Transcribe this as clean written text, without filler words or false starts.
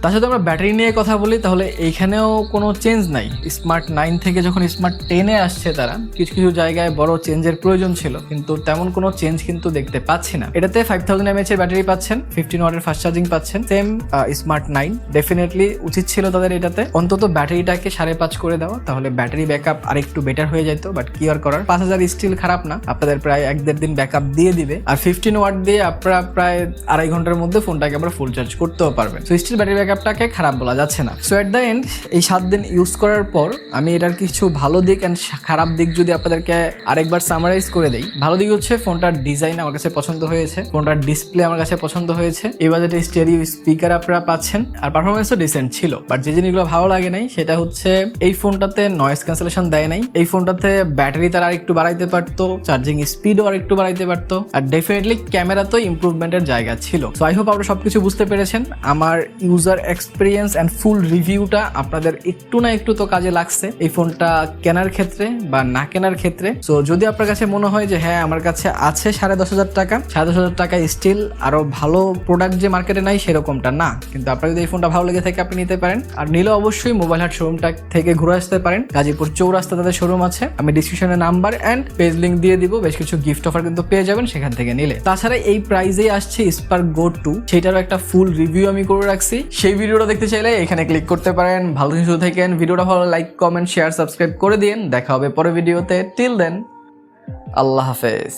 তার সাথে আমরা ব্যাটারি নিয়ে কথা বলি, তাহলে এইখানেও কোনো চেঞ্জ নাই। স্মার্ট 9 থেকে যখন স্মার্ট 10-এ আসছে তারা কিছু কিছু জায়গায় বড় চেঞ্জের প্রয়োজন ছিল, কিন্তু তেমন কোনো চেঞ্জ কিন্তু দেখতে পাচ্ছি না। এটাতে 5000 mAh এর ব্যাটারি পাচ্ছেন, 15 ওয়াটের ফাস্ট চার্জিং পাচ্ছেন। সেম স্মার্ট 9 ডেফিনেটলি উচিত ছিল তাদের এটাতে অন্তত ব্যাটারিটাকে 5.5 করে দেওয়া, তাহলে ব্যাটারি ব্যাকআপ আরেকটু বেটার হয়ে যেত। বাট কি আর করার, 5000 স্টিল খারাপ না, আপনাদের প্রায় 1-1.5 দিন ব্যাকআপ দিয়ে দিবে। আর 15 ওয়াট দিয়ে আপনারা প্রায় 2.5 ঘন্টার মধ্যে ফোনটাকে আবার ফুল চার্জ করতেও পারবেন। সো স্টিল ব্যাটারি ব্যাকআপটাকে খারাপ বলা যাচ্ছে না। সো এট দ্য এন্ড এই 7 দিন ইউজ করার পর আমি এটার কিছু ভালো দিক অ্যান্ড খারাপ দিক যদি আপনাদেরকে আরেকবার সামারাইজ করে দেই। ভালো দিক হচ্ছে ফোনটার ডিজাইন আমার কাছে পছন্দ হয়েছে, ফোনটার ডিসপ্লে আমার কাছে পছন্দ হয়েছে, এই বাজেটে স্টেরিও স্পিকার আপনারা পাচ্ছেন, আর পারফরমেন্সও ডিসেন্ট ছিল। বাট যে জিনিসগুলো ভালো লাগে নাই সেটা হচ্ছে এই ফোনটাতে নয়েজ ক্যান্সেলেশন দেয় নাই, এই ফোনটাতে ব্যাটারি তারা আরেকটু বাড়াইতে পারতো, চার্জিং স্পিডও আরেকটু বাড়াইতে পারতো, আর ডেফিনেটলি ক্যামেরাতেও ইমপ্রুভমেন্টের জায়গা ছিল। সো আই হোপ আপনারা সবকিছু বুঝতে পেরেছেন। আমার ইউজার এক্সপিরিয়েন্স অ্যান্ড ফুল রিভিউটা আপনাদের একটু না একটু তো কাজে লাগছে এই ফোনটা কেনার ক্ষেত্রে বা না কেনার ক্ষেত্রে। সো যদি আপনার কাছে মনে হয় যে হ্যাঁ আমার কাছে আছে 10,500 টাকা, 10,500 টাকা স্টিল আরো ভালো প্রোডাক্ট যে মার্কেটে নাই সেরকমটা না, কিন্তু আপনার যদি এই ফোনটা ভালো লেগে থাকে আপনি নিতে পারেন। আর নিলে অবশ্যই মোবাইল হাট শোরুমটা থেকে ঘুরে আসতে পারেন, গাজীপুর চৌরাস্তা তাদের শোরুম আছে, আমি ডিসক্রিপশনে নাম্বার অ্যান্ড পেজ লিঙ্ক দিয়ে দিব, বেশ কিছু গিফট অফার কিন্তু পেয়ে যাবেন সেখান থেকে নিলে। তাছাড়া এই প্রাইজেই আসছে স্পার্ক গো 2, সেটারও একটা ফুল রিভিউ আমি করে রাখছি, সেই ভিডিওটা দেখতে চাইলে এখানে ক্লিক করতে পারেন। ভালো কিছু থাকেন, ভিডিওটা ভালো লাইক কমেন্ট শেয়ার সাবস্ক্রাইব করে দিন। দেখা হবে পরের ভিডিওতে। টিল দেন, আল্লাহ হাফেজ।